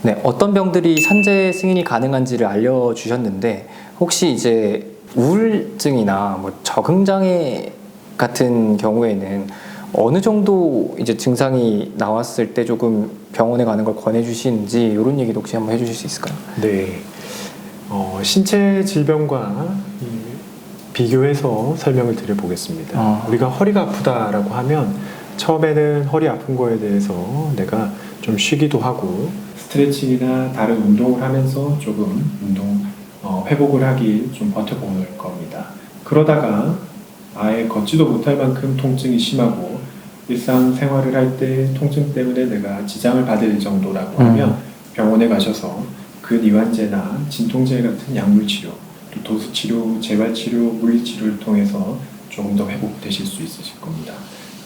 네, 어떤 병들이 산재 승인이 가능한지를 알려주셨는데 혹시 이제 우울증이나 뭐 적응장애 같은 경우에는 어느 정도 이제 증상이 나왔을 때 조금 병원에 가는 걸 권해주시는지 이런 얘기도 혹시 한번 해주실 수 있을까요? 네, 신체 질병과 비교해서 설명을 드려보겠습니다. 우리가 허리가 아프다라고 하면 처음에는 허리 아픈 거에 대해서 내가 좀 쉬기도 하고 스트레칭이나 다른 운동을 하면서 조금 회복을 하기 좀 버텨보는 겁니다. 그러다가 아예 걷지도 못할 만큼 통증이 심하고 일상생활을 할 때 통증 때문에 내가 지장을 받을 정도라고 하면 병원에 가셔서 근이완제나 진통제 같은 약물치료, 또 도수치료, 재활치료, 물리치료를 통해서 조금 더 회복되실 수 있으실 겁니다.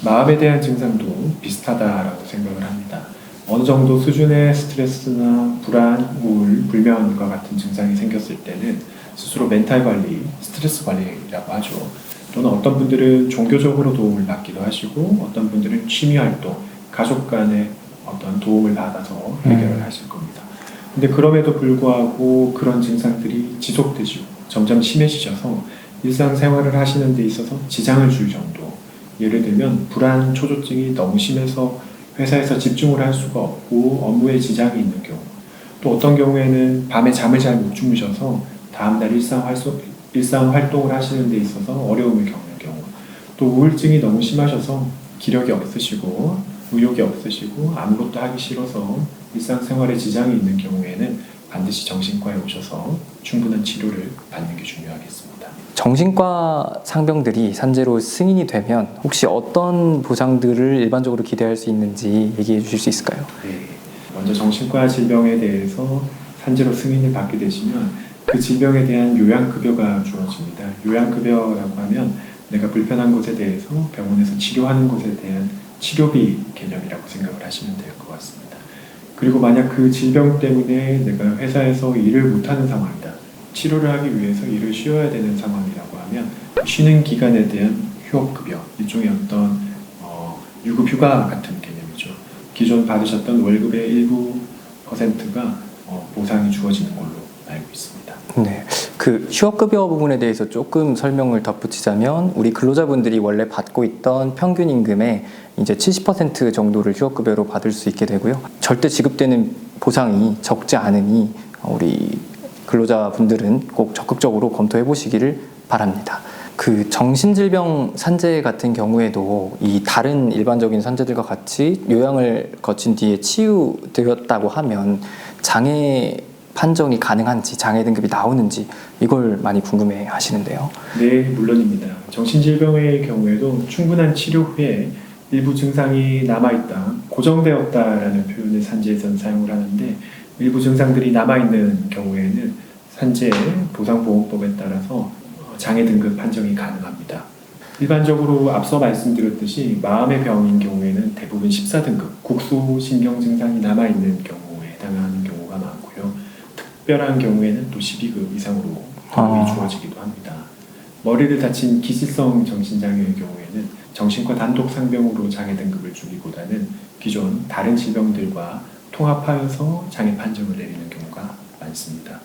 마음에 대한 증상도 비슷하다라고 생각을 합니다. 어느 정도 수준의 스트레스나 불안, 우울, 불면과 같은 증상이 생겼을 때는 스스로 멘탈 관리, 스트레스 관리라고 하죠. 또는 어떤 분들은 종교적으로 도움을 받기도 하시고 어떤 분들은 취미활동, 가족 간의 어떤 도움을 받아서 해결을 하실 겁니다. 근데 그럼에도 불구하고 그런 증상들이 지속되시고 점점 심해지셔서 일상생활을 하시는 데 있어서 지장을 줄 정도, 예를 들면 불안, 초조증이 너무 심해서 회사에서 집중을 할 수가 없고 업무에 지장이 있는 경우, 또 어떤 경우에는 밤에 잠을 잘 못 주무셔서 다음날 일상 활동을 하시는 데 있어서 어려움을 겪는 경우, 또 우울증이 너무 심하셔서 기력이 없으시고 의욕이 없으시고 아무것도 하기 싫어서 일상생활에 지장이 있는 경우에는 반드시 정신과에 오셔서 충분한 치료를 받는 게 중요하겠습니다. 정신과 상병들이 산재로 승인이 되면 혹시 어떤 보상들을 일반적으로 기대할 수 있는지 얘기해 주실 수 있을까요? 네, 먼저 정신과 질병에 대해서 산재로 승인을 받게 되시면 그 질병에 대한 요양급여가 주어집니다. 요양급여라고 하면 내가 불편한 것에 대해서 병원에서 치료하는 것에 대한 치료비 개념이라고 생각을 하시면 될 것 같습니다. 그리고 만약 그 질병 때문에 내가 회사에서 일을 못하는 상황이다. 치료를 하기 위해서 일을 쉬어야 되는 상황이라고 하면 쉬는 기간에 대한 휴업급여, 일종의 어떤 유급휴가 같은 개념이죠. 기존 받으셨던 월급의 일부 %가 보상이 주어지는 걸로 알고 있습니다. 네, 그 휴업급여 부분에 대해서 조금 설명을 덧붙이자면 우리 근로자분들이 원래 받고 있던 평균 임금의 이제 70% 정도를 휴업급여로 받을 수 있게 되고요. 절대 지급되는 보상이 적지 않으니 우리 근로자분들은 꼭 적극적으로 검토해 보시기를 바랍니다. 그 정신질병 산재 같은 경우에도 이 다른 일반적인 산재들과 같이 요양을 거친 뒤에 치유되었다고 하면 장애 판정이 가능한지, 장애 등급이 나오는지 이걸 많이 궁금해 하시는데요. 네, 물론입니다. 정신질병의 경우에도 충분한 치료 후에 일부 증상이 남아있다, 고정되었다라는 표현을 산재에서는 사용을 하는데 일부 증상들이 남아있는 경우에는 산재 보상보험법에 따라서 장애 등급 판정이 가능합니다. 일반적으로 앞서 말씀드렸듯이 마음의 병인 경우에는 대부분 14등급, 국소신경 증상이 남아있는 경우에 해당하는 경우가 많고요. 특별한 경우에는 또 12급 이상으로 도움이 주어지기도 합니다. 머리를 다친 기질성 정신장애의 경우에는 정신과 단독 상병으로 장애 등급을 주기보다는 기존 다른 질병들과 통합하여서 장애 판정을 내리는 경우가 많습니다.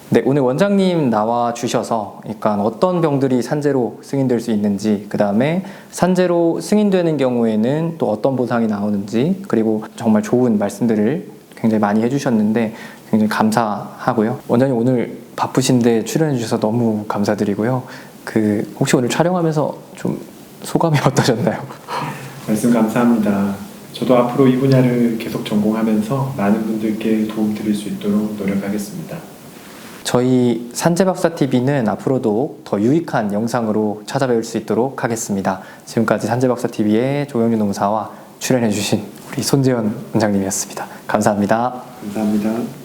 네, 오늘 원장님 나와 주셔서 그러니까 어떤 병들이 산재로 승인될 수 있는지, 그 다음에 산재로 승인되는 경우에는 또 어떤 보상이 나오는지, 그리고 정말 좋은 말씀들을 굉장히 많이 해주셨는데 굉장히 감사하고요. 원장님 오늘 바쁘신데 출연해 주셔서 너무 감사드리고요. 혹시 오늘 촬영하면서 좀 소감이 어떠셨나요? 말씀 감사합니다. 저도 앞으로 이 분야를 계속 전공하면서 많은 분들께 도움 드릴 수 있도록 노력하겠습니다. 저희 산재박사TV는 앞으로도 더 유익한 영상으로 찾아뵐 수 있도록 하겠습니다. 지금까지 산재박사TV의 조영준 농사와 출연해주신 우리 손재현 원장님이었습니다. 감사합니다. 감사합니다.